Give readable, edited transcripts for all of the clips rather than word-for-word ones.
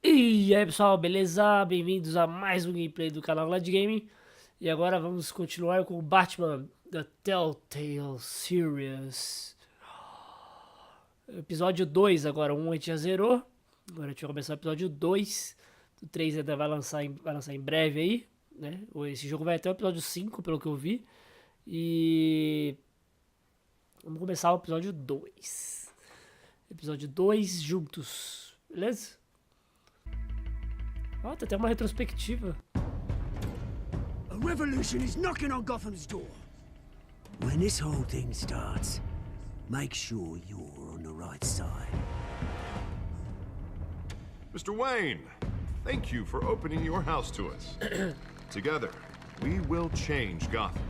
E aí pessoal, beleza? Bem-vindos a mais um gameplay do canal GladGaming. E agora vamos continuar com o Batman da Telltale Series. Episódio 2 agora, um a gente já zerou. Agora a gente vai começar o episódio 2. O 3 ainda vai lançar em breve aí, né? Esse jogo vai até o episódio 5, pelo que eu vi. E vamos começar o episódio 2. Episódio 2 juntos, beleza? Ó, tem até uma retrospectiva. A revolution is knocking on Gotham's door. When this whole thing starts, make sure you're on the right side. Mr. Wayne, thank you for opening your house to us. Together, we will change Gotham.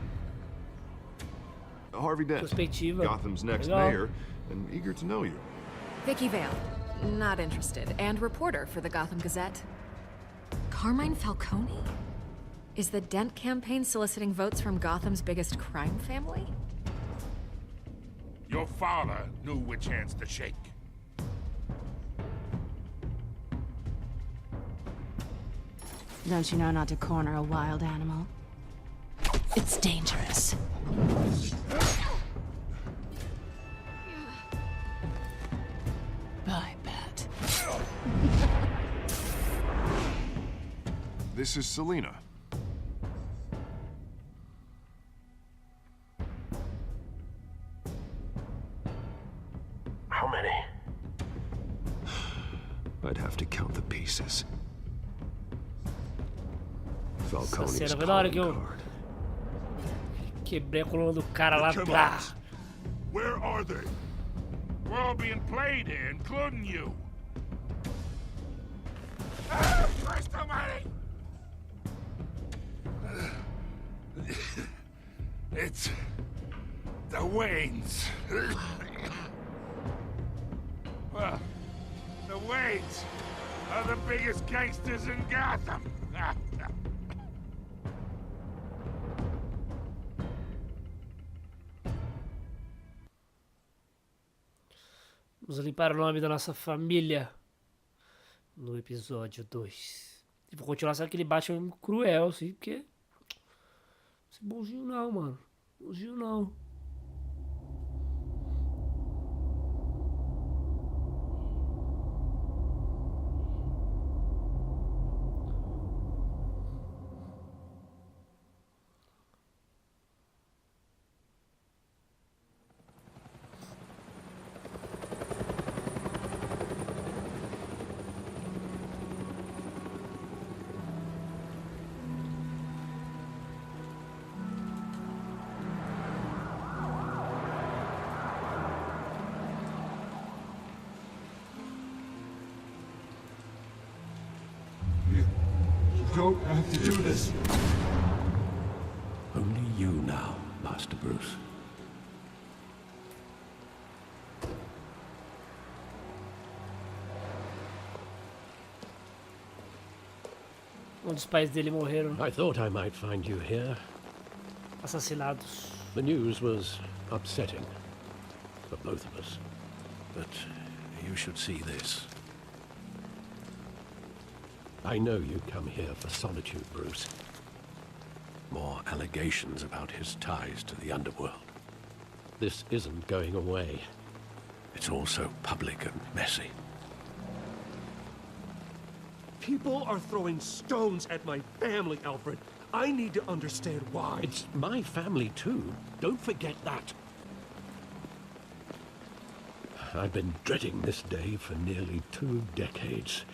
Harvey Dent, Retrospectiva. Gotham's next Legal. mayor, and eager to know you. Vicky Vale, not interested, and reporter for the Gotham Gazette. Carmine Falcone? Is the Dent campaign soliciting votes from Gotham's biggest crime family? Your father knew which hands to shake. Don't you know not to corner a wild animal? It's dangerous. I bet. This is Selina. How many? I'd have to count the pieces. Falcone's cena foi da hora calling que eu card. quebrei a coluna do cara lá. Come Pá. on. Where are they? We're all being played here, including you. Ah, Christ almighty! It's the Waynes. Well, the Waynes are the biggest gangsters in Gotham. Vamos limpar o nome da nossa família no episódio 2. E vou continuar sendo aquele Batman cruel, assim, porque... Não é bonzinho não, mano. Bonzinho não. Don't have to do this. Only you now, Master Bruce. Dos pais dele morreram I thought I might find you here. assassinados. The news was upsetting for both of us. But you should see this. I know you come here for solitude, Bruce. More allegations about his ties to the underworld. This isn't going away. It's all so public and messy. People are throwing stones at my family, Alfred. I need to understand why. It's my family too. Don't forget that. I've been dreading this day for nearly 2 decades.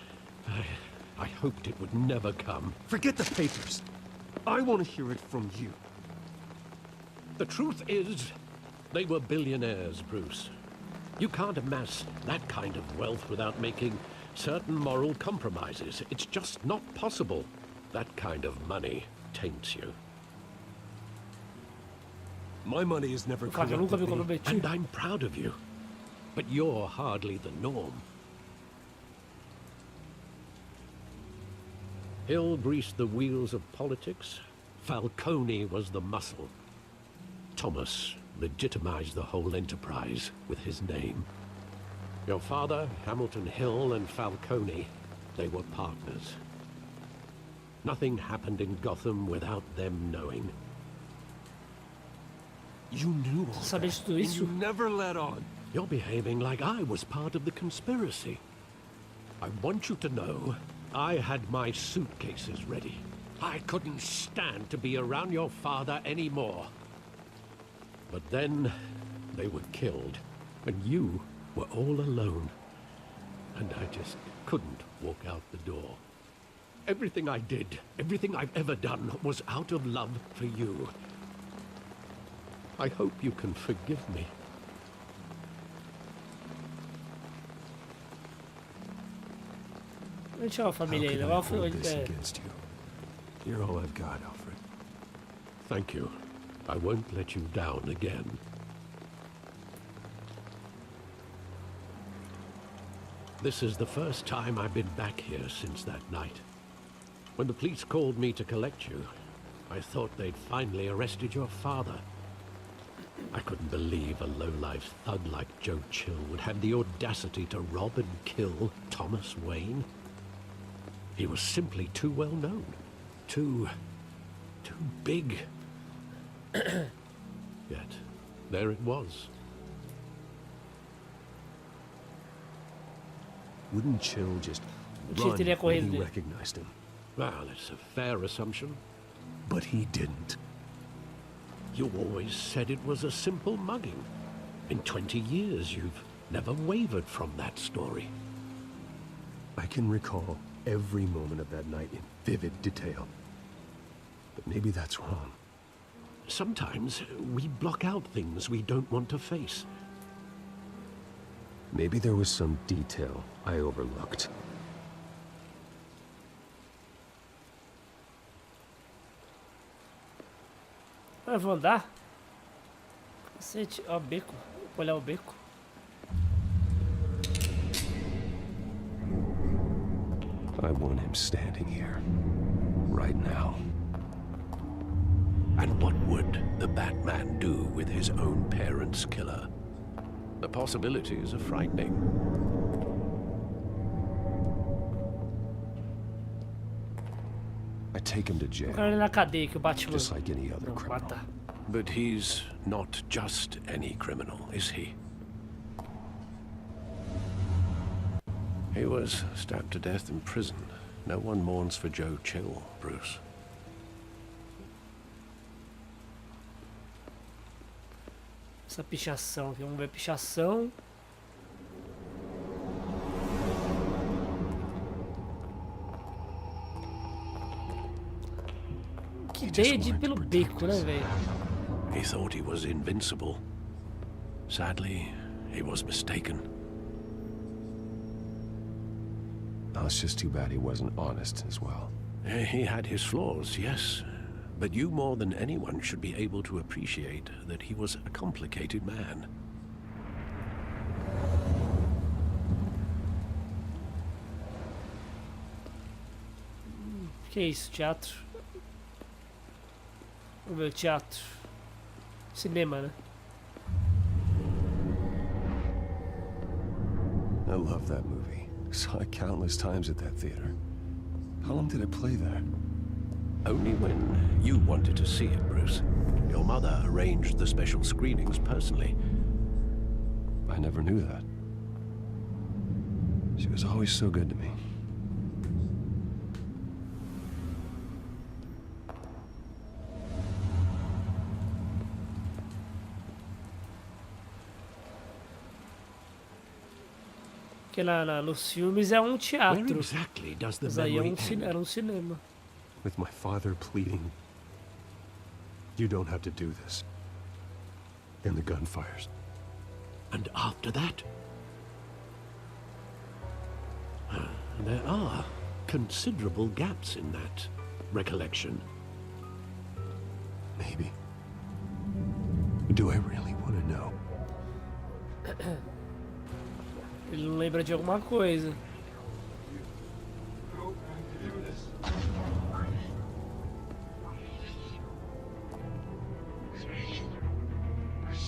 I hoped it would never come. Forget the papers. I want to hear it from you. The truth is, they were billionaires, Bruce. You can't amass that kind of wealth without making certain moral compromises. It's just not possible. That kind of money taints you. My money is never O cara nunca me corrupted. comprometi. And I'm proud of you. But you're hardly the norm. Hill greased the wheels of politics. Falcone was the muscle. Thomas legitimized the whole enterprise with his name. Your father, Hamilton Hill, and Falcone they were partners. Nothing happened in Gotham without them knowing. You knew all Sabia that, de tudo and isso? you never let on. You're behaving like I was part of the conspiracy. I want you to know I had my suitcases ready. I couldn't stand to be around your father anymore. But then they were killed, and you were all alone. And I just couldn't walk out the door. Everything I did, everything I've ever done, was out of love for you. I hope you can forgive me. Não tinha uma How família could ainda. I Mas hold foi this against you? You're all I've got, Alfred. Thank you. I won't let you down again. This is the first time I've been back here since that night. When the police called me to collect you, I thought they'd finally arrested your father. I couldn't believe a low-life thug like Joe Chill would have the audacity to rob and kill Thomas Wayne. He was simply too well known. Too big. Yet, there it was. Wouldn't Chill just Chill run teria when corrido he dele. recognized him? Well, it's a fair assumption. But he didn't. You always said it was a simple mugging. In 20 years, you've never wavered from that story. I can recall every moment of that night in vivid detail. But maybe that's wrong. Sometimes we block out things we don't want to face. Maybe there was some detail I overlooked. Ah, vou andar? Cacete, ó, beco. Vou olhar o beco. I want him standing here. Right now. And what would the Batman do with his own parents' killer? The possibilities are frightening. I take him to O jail, cara ali na cadeia que o Batman... just like any other Não, criminal. mata. But he's not just any criminal, is he? He was stabbed to death in prison. No one mourns for Joe Chill, Bruce. Essa pichação aqui. Vamos ver a pichação. Que ideia de ir pelo beco, né, velho? He thought he was invincible. Sadly, he was mistaken. Oh, it's just too bad he wasn't honest as well. He had his flaws, yes. But you more than anyone should be able to appreciate that he was a complicated man. Que é isso? Teatro? Vamos ver o teatro. Cinema, né? I love that movie. Saw it countless times at that theater. How long did it play there? Only when you wanted to see it, Bruce. Your mother arranged the special screenings personally. I never knew that. She was always so good to me. Porque lá nos filmes é um Where teatro. exactly does the Mas aí memory end? era um cinema. With my father pleading, "You don't have to do this." And the gun fires. And after that? There are considerable gaps in that recollection. Maybe. Do I really want to know? Ele não lembra de alguma coisa.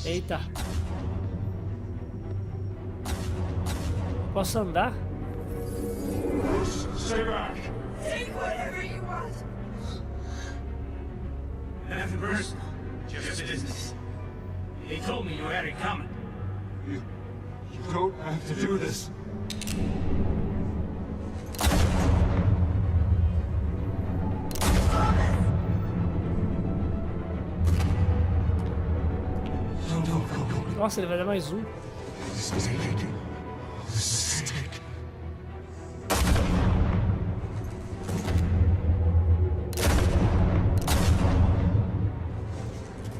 Eita. Posso andar? Stay back. Take whatever you want. Nothing personal, just business. He told me you had it coming. You don't have to do this. Nossa, ele vai dar mais um. This is a take. This is a take.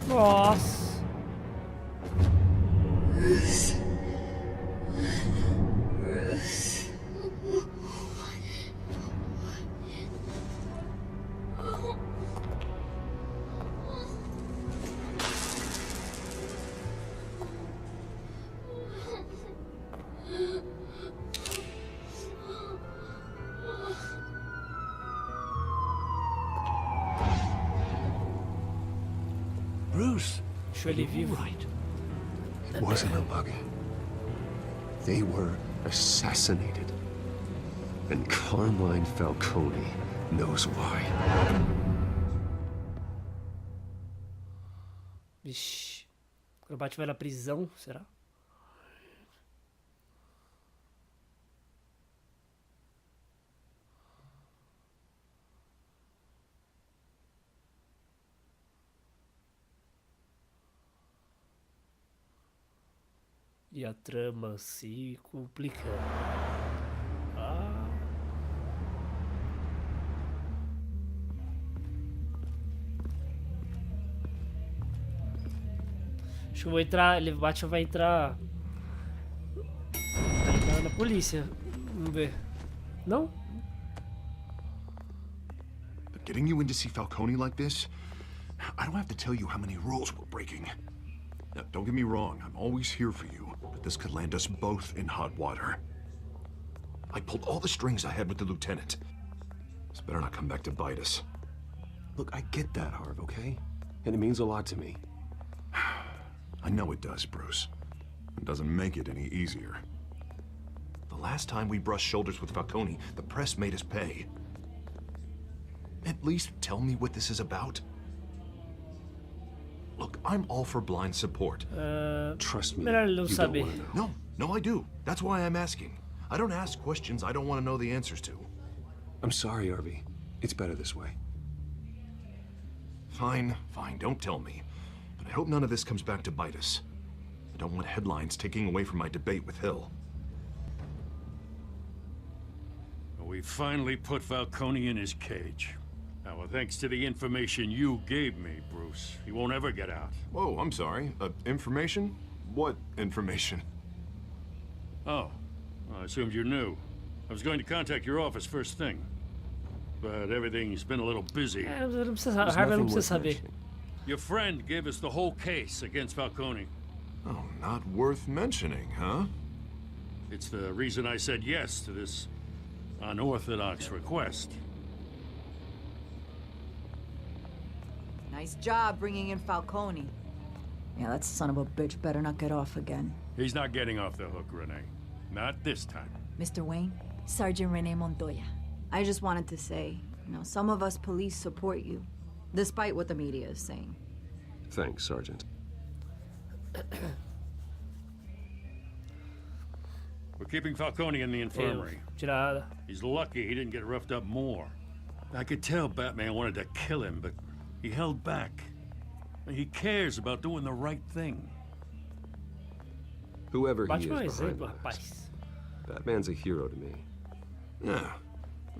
Nossa. Bruce, Deixou ele vivo. right. It wasn't a bug. They were assassinated. And Carmine Falcone knows why. Vixe. Quando o Batman vai na prisão, será? E a trama se complicando. Ah. Acho que eu vou entrar. Ele Batman vai entrar. Vai entrar na polícia. Vamos ver. Não? But getting you in to see Falcone like this, I don't have to tell you how many rules we're breaking. Now, don't get me wrong, I'm always here for you, but this could land us both in hot water. I pulled all the strings I had with the lieutenant. This better not come back to bite us. Look, I get that, Harv, okay? And it means a lot to me. I know it does, Bruce. It doesn't make it any easier. The last time we brushed shoulders with Falcone, the press made us pay. At least tell me what this is about. Look, I'm all for blind support. Trust me, melhor ele não you don't saber. want to know. No, I do. That's why I'm asking. I don't ask questions I don't want to know the answers to. I'm sorry, Harvey. It's better this way. Fine, don't tell me. But I hope none of this comes back to bite us. I don't want headlines taking away from my debate with Hill. We finally put Falcone in his cage. Now, well, thanks to the information you gave me, Bruce, he won't ever get out. Whoa, I'm sorry. Information? What information? Oh, well, I assumed you knew. I was going to contact your office first thing. But everything's been a little busy. Não precisa saber. There's Harvey não nothing precisa worth saber. mentioning. Your friend gave us the whole case against Falcone. Oh, not worth mentioning, huh? It's the reason I said yes to this unorthodox request. Nice job bringing in Falcone. Yeah, that son of a bitch better not get off again. He's not getting off the hook, Renee. Not this time. Mr. Wayne, Sergeant Renee Montoya. I just wanted to say, some of us police support you, despite what the media is saying. Thanks, Sergeant. We're keeping Falcone in the infirmary. Tirada. He's lucky he didn't get roughed up more. I could tell Batman wanted to kill him, but he held back. He cares about doing the right thing. Whoever he Batman é is behind exemplo, this, rapaz. Batman's a hero to me. Yeah.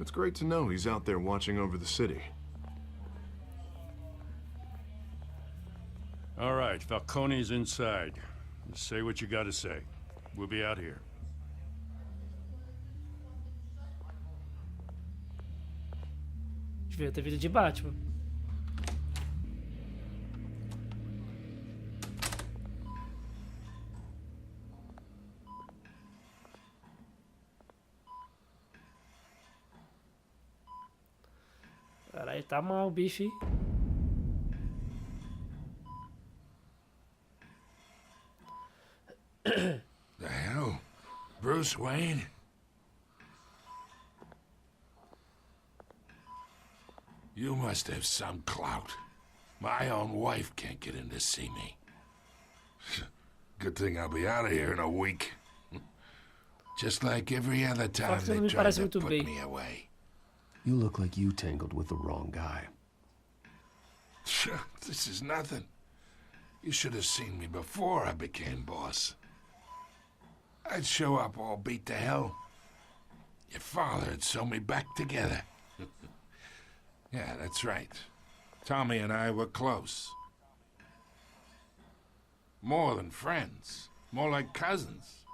It's great to know he's out there watching over the city. All right, Falcone's inside. Just say what you gotta say. We'll be out here. Devia ter vindo de Batman. Caralho, tá mal o bicho, hein? The hell? Bruce Wayne? You must have some clout. My own wife can't get in to see me. Good thing I'll be out of here in a week. Just like every other time they tried to put me away. You look like you tangled with the wrong guy. This is nothing. You should have seen me before I became boss. I'd show up all beat to hell. Your father had sew me back together. Yeah, that's right. Tommy and I were close. More than friends. More like cousins.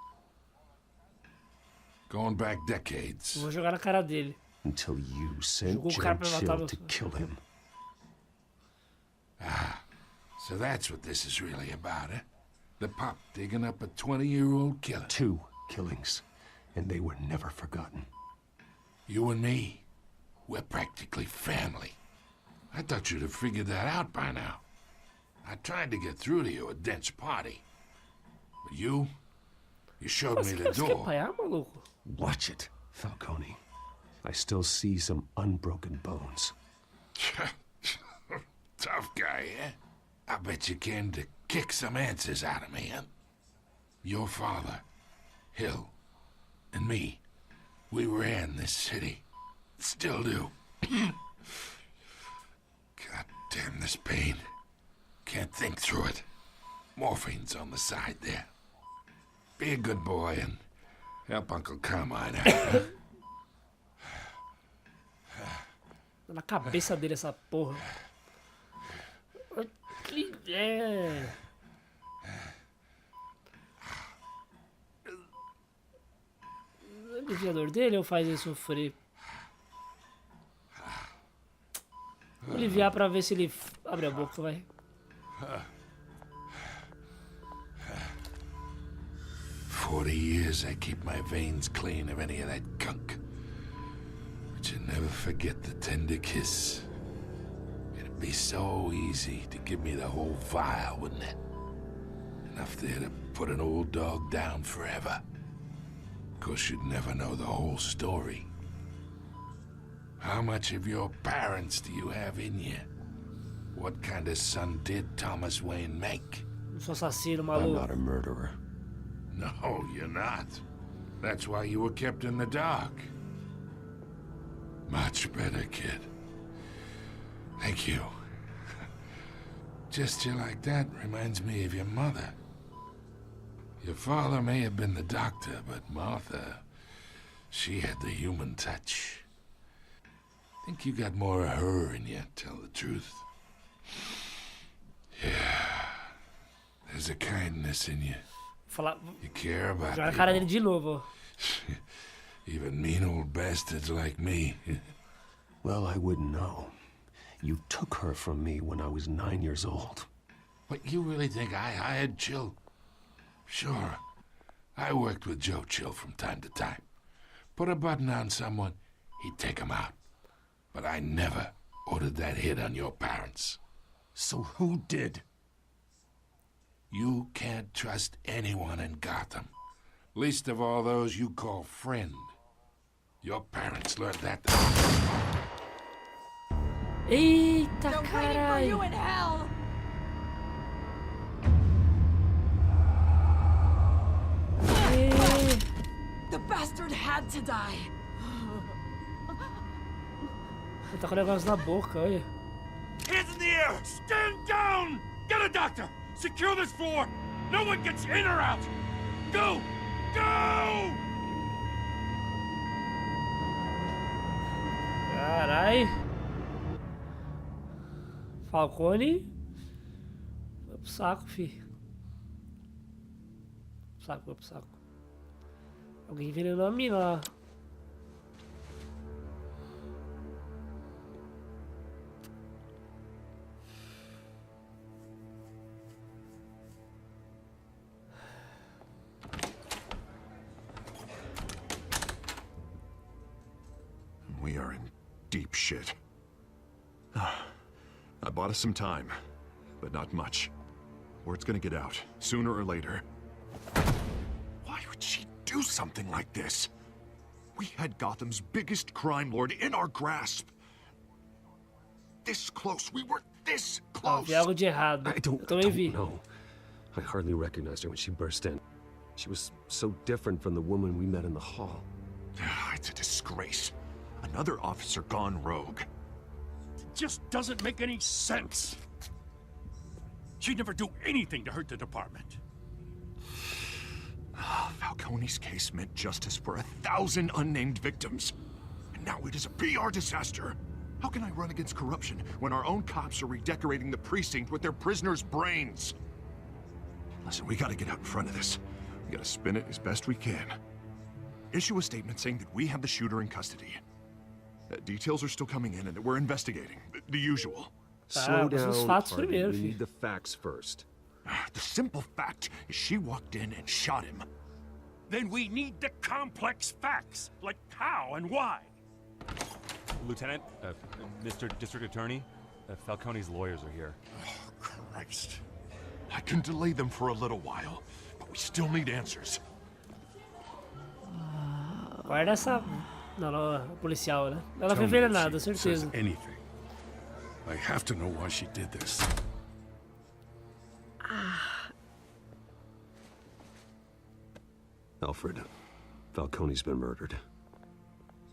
Going back decades. Vou jogar na cara dele. Until you sent Jogou o cara Joe pra matar Chill meu... to kill him. Ah, so that's what this is really about, eh? The pup digging up a 20-year-old killer. 2 killings, and they were never forgotten. You and me, we're practically family. I thought you'd have figured that out by now. I tried to get through to you at Dent's party. But you showed me the door. Apanhar, maluco? Watch it, Falcone. I still see some unbroken bones. Tough guy, eh? I bet you came to kick some answers out of me, huh? Your father, Hill, and me, we ran this city. Still do. God damn this pain. Can't think through it. Morphine's on the side there. Be a good boy and help Uncle Carmine out. Na cabeça dele essa porra. É. O aliviador dele ou faz ele sofrer? Vou aliviar pra ver se ele abre a boca, vai. 40 years I keep my veins clean of any of that gunk. But you never forget the tender kiss. It'd be so easy to give me the whole vial, wouldn't it? Enough there to put an old dog down forever. Of course, you'd never know the whole story. How much of your parents do you have in you? What kind of son did Thomas Wayne make? Não sou assassino, I'm maluco. not a murderer. No, you're not. That's why you were kept in the dark. Much better, kid. Thank you. Gesture like that reminds me of your mother. Your father may have been the doctor, but Martha, she had the human touch. I think you got more of her in you, tell the truth. Yeah. There's a kindness in you. Falar... You care about Jogar na cara dele de novo, ó. Even mean old bastards like me. Well, I wouldn't know. You took her from me when I was 9 years old. But you really think I hired Chill? Sure. I worked with Joe Chill from time to time. Put a button on someone, he'd take him out. But I never ordered that hit on your parents. So who did? You can't trust anyone in Gotham. Least of all those you call friend. Your parents learned that. Eita, caralho. in hell. The bastard had to die. Ele tá com o negócio na boca, olha. Hands in the air! Stand down! Get a doctor! Secure this floor! No one gets in or out! Go! Go! Carai. Falcone. Vai pro saco, fi. Saco, vai pro saco. Alguém envenenou a mina lá. We are in deep shit. I bought us some time, but not much. Word's gonna get out, sooner or later. Why would she do something like this? We had Gotham's biggest crime lord in our grasp. this close. We were this Ó, close. vi algo de errado. I Eu don't também vi. know. I hardly recognized her when she burst in. She was so different from the woman we met in the hall. It's a disgrace. Another officer gone rogue. It just doesn't make any sense. She'd never do anything to hurt the department. Falcone's case meant justice for 1,000 unnamed victims. And now it is a PR disaster. How can I run against corruption when our own cops are redecorating the precinct with their prisoners' brains? Listen, we gotta get out in front of this. We gotta spin it as best we can. Issue a statement saying that we have the shooter in custody. Details are still coming in and that we're investigating. The usual. Slow mas os down, fatos Harvey. primeiro, We filho. need the facts first. The simple fact is she walked in and shot him. Then we need the complex facts, like how and why. Lieutenant, Mr. District Attorney, Falcone's lawyers are here. Oh, Christ. I can delay them for a little while, but we still need answers. Guarda essa... Não, não, a policial, né? Ela Tell foi me if envenenada, she says certeza. anything. I have to know why she did this. Alfred, Falcone's been murdered.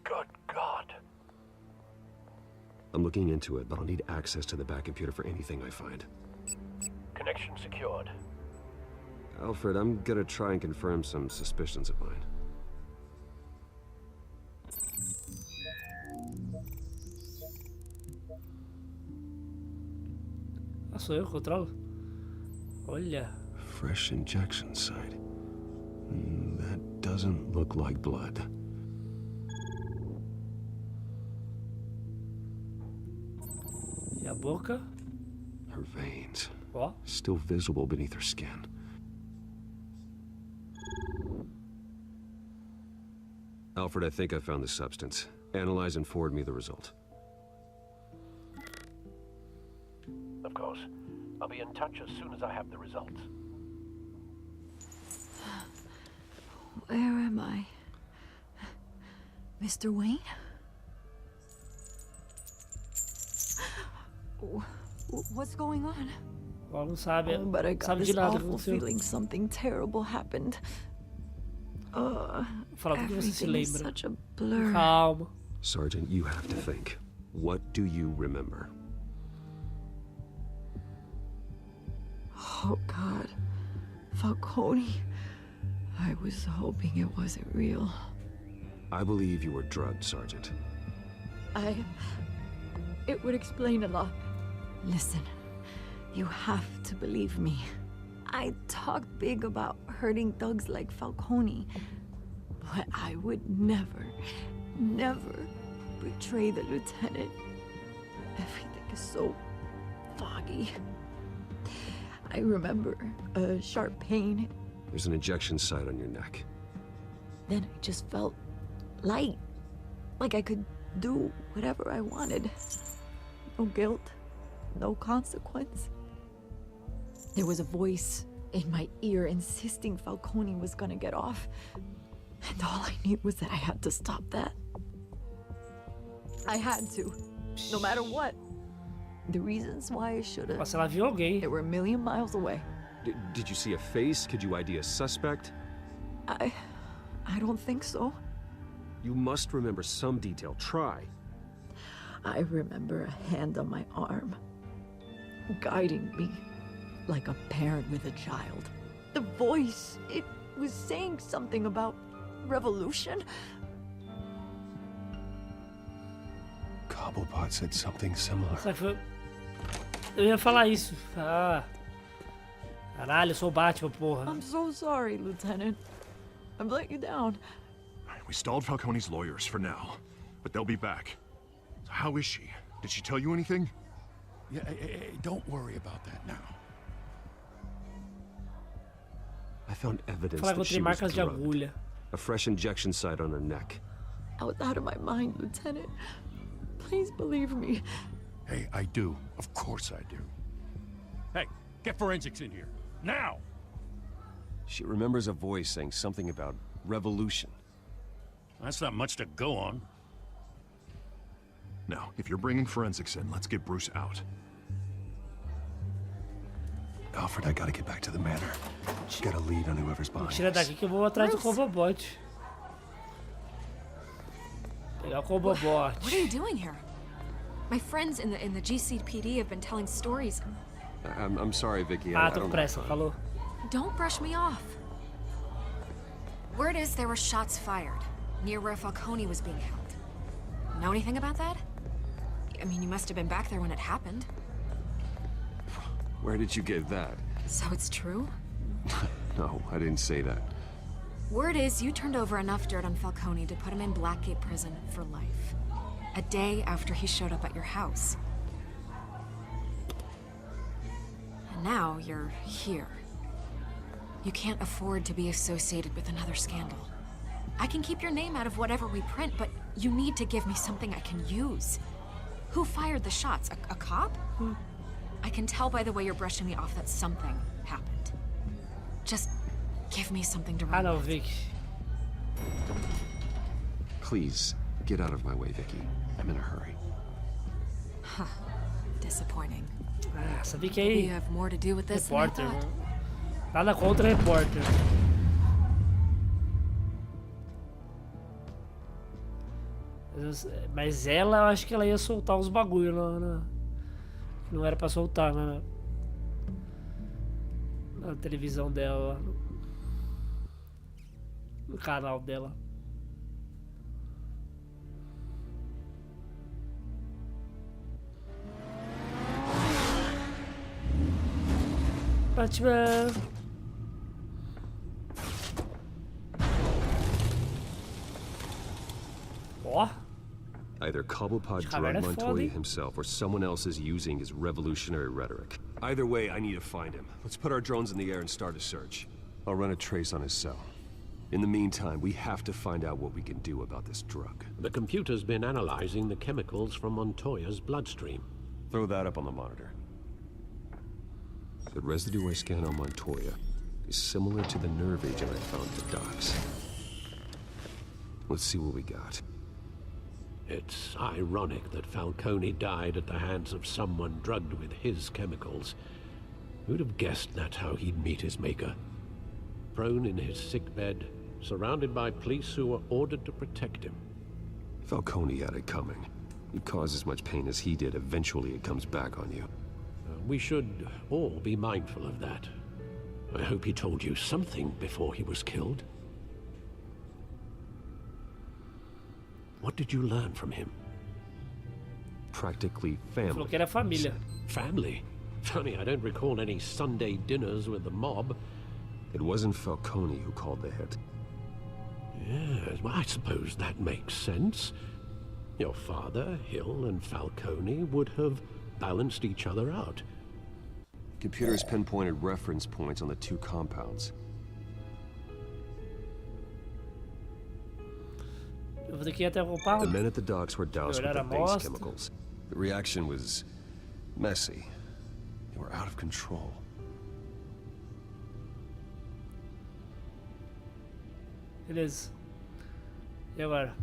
Good God. I'm looking into it, but I'll need access to the back computer for anything I find. Connection secured. Alfred, I'm gonna try and confirm some suspicions of mine. Ah, sou eu que controlo? Olha. Fresh injection site. That doesn't look like blood. E a boca? Her veins. Ó. Still visible beneath her skin. Alfred, I think I found the substance. Analyze and forward me the result. Of course. I'll be in touch as soon as I have the results. Where am I? Mr. Wayne? What's going on? Ela não sabe, Oh, but I não got sabe de this nada que awful aconteceu. feeling something terrible happened. Fala, por que você se Everything is lembra? such a blur. Calma. Sergeant, you have to think. What do you remember? Oh, God. Falcone. I was hoping it wasn't real. I believe you were drugged, Sergeant. It would explain a lot. Listen, you have to believe me. I talked big about hurting thugs like Falcone, but I would never, never betray the lieutenant. Everything is so foggy. I remember a sharp pain. There's an injection site on your neck. Then I just felt light, like I could do whatever I wanted. No guilt, no consequence. There was a voice in my ear insisting Falcone was gonna get off. And all I knew was that I had to stop that. I had to, no matter what. The reasons why I should've, Nossa, ela viu alguém. they were a million miles away. Did you see a face? Could you ID a suspect? I don't think so. You must remember some detail. Try. I remember a hand on my arm, guiding me like a parent with a child. The voice, it was saying something about revolution. Cobblepot said something similar. Sabe, foi... Eu ia falar isso. Ah. Caralho, eu sou o Batman, porra. I'm so sorry, Lieutenant. I've let you down. We stalled Falcone's lawyers for now, but they'll be back. So how is she? Did she tell you anything? Yeah, hey, don't worry about that now. I found evidence Fala que eu that she tenho was marcas de drugged. agulha. A fresh injection site on her neck. I was out of my mind, Lieutenant. Please believe me. Hey, I do. Of course I do. Hey, get forensics in here. Now! She remembers a voice saying something about revolution. That's not much to go on. Now, if you're bringing forensics in, let's get Bruce out. Alfred, I gotta get back to the manor. Get a lead on whoever's behind Tira us. daqui que eu vou atrás do Cobobot. Pegar o Cobobot. What are you doing here? My friends in the GCPD have been telling stories. I'm sorry, Vicky. Ah, I tô com don't pressa, falou. Don't brush me off. Word is there were shots fired near where Falcone was being held. Know anything about that? I mean, you must have been back there when it happened. Where did you get that? So it's true? No, I didn't say that. Word is you turned over enough dirt on Falcone to put him in Blackgate Prison for life. A day after he showed up at your house. And now you're here. You can't afford to be associated with another scandal. I can keep your name out of whatever we print, but you need to give me something I can use. Who fired the shots? A cop? I can tell by the way you're brushing me off that something happened. Just give me something to Ah, run não, with. Vic. Please, get out of my way, Vicky. I'm in a hurry. Huh. Disappointing. Ah, essa Vic You aí. have more to do with this than I Repórter. thought. Nada contra repórter. Mas ela, eu acho que ela ia soltar uns bagulho lá. Que não era pra soltar na televisão dela. No canal dela. Batman. Ó. Either Cobblepot Caverna drugged é foda, Montoya hein? himself or someone else is using his revolutionary rhetoric. Either way, I need to find him. Let's put our drones in the air and start a search. I'll run a trace on his cell. In the meantime, we have to find out what we can do about this drug. The computer's been analyzing the chemicals from Montoya's bloodstream. Throw that up on the monitor. The residue I scan on Montoya is similar to the nerve agent I found at the docks. Let's see what we got. It's ironic that Falcone died at the hands of someone drugged with his chemicals. Who'd have guessed that's how he'd meet his maker? Prone in his sickbed, surrounded by police who were ordered to protect him. Falcone had it coming. You cause as much pain as he did, eventually it comes back on you. We should all be mindful of that. I hope he told you something before he was killed. What did you learn from him? Practically Falou family. que era família. Family? Funny, I don't recall any Sunday dinners with the mob. It wasn't Falcone who called the hit. Yes, well, I suppose that makes sense. Your father, Hill, and Falcone would have balanced each other out. Computers pinpointed reference points on the two compounds. Eu vou ter que ir até o compound. The men at the docks were doused with the Olhar a base amostra. chemicals. The reaction was messy. They were out of control. Beleza. E agora?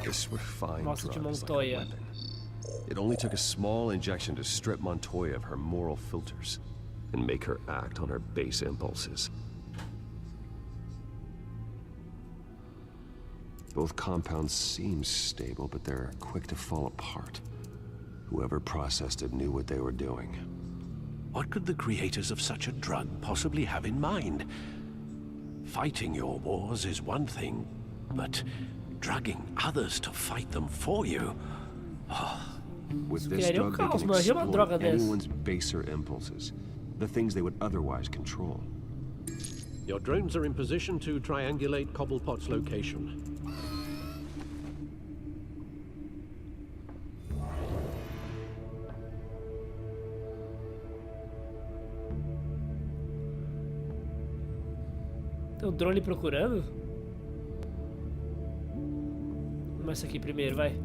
This were fine Mostra de drugs like a Montoya. weapon. It only took a small injection to strip Montoya of her moral filters and make her act on her base impulses. Both compounds seem stable, but they're quick to fall apart. Whoever processed it knew what they were doing. What could the creators of such a drug possibly have in mind? Fighting your wars is one thing, but drugging others to fight them for you? With this Queria o drug, they caos, can mas imagina uma droga exploit dessa. anyone's baser impulses, the things they would otherwise control. Your drones are in position to triangulate Cobblepot's location. Tem um drone procurando? Vamos esse aqui primeiro, vai.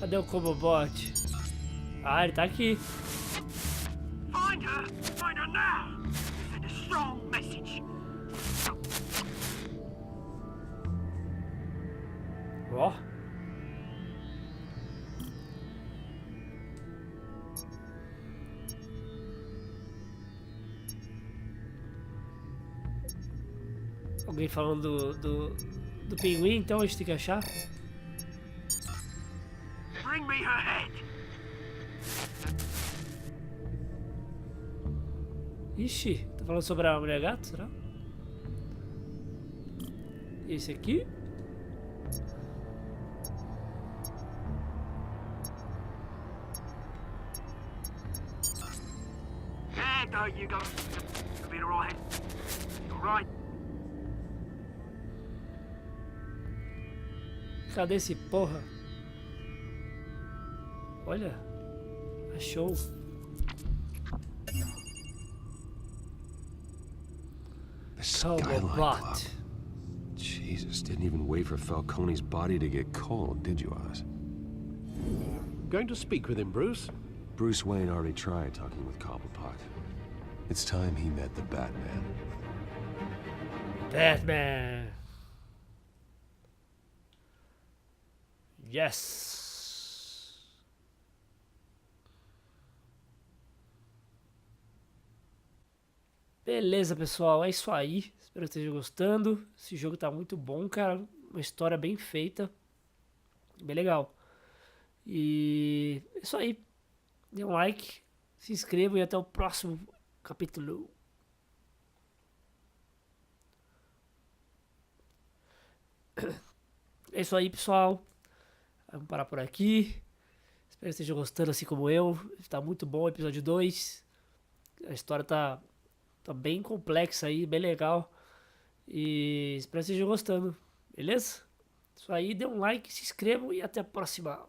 Cadê o Cobobot? Ah, ele tá aqui. Find her! Find her now! Send a strong message. Ó. Alguém falando do pinguim, então a gente tem que achar. Bring me her head. Ixi, tá falando sobre a mulher gato, será? Esse aqui? Yeah, there you go. You'll be alright. You're right. Cadê esse porra? Olha, achou. The skyline club. Bot. Jesus, didn't even wait for Falcone's body to get cold, did you, Oz? Going to speak with him, Bruce? Bruce Wayne already tried talking with Cobblepot. It's time he met the Batman. Batman. Yes. Beleza, pessoal, é isso aí. Espero que estejam gostando. Esse jogo tá muito bom, cara. Uma história bem feita. Bem legal. E é isso aí. Dê um like, se inscrevam e até o próximo capítulo. É isso aí, pessoal. Vamos parar por aqui. Espero que estejam gostando assim como eu. Tá muito bom o episódio 2. A história tá bem complexa aí, bem legal. E espero que estejam gostando. Beleza? Isso aí, dê um like, se inscrevam e até a próxima.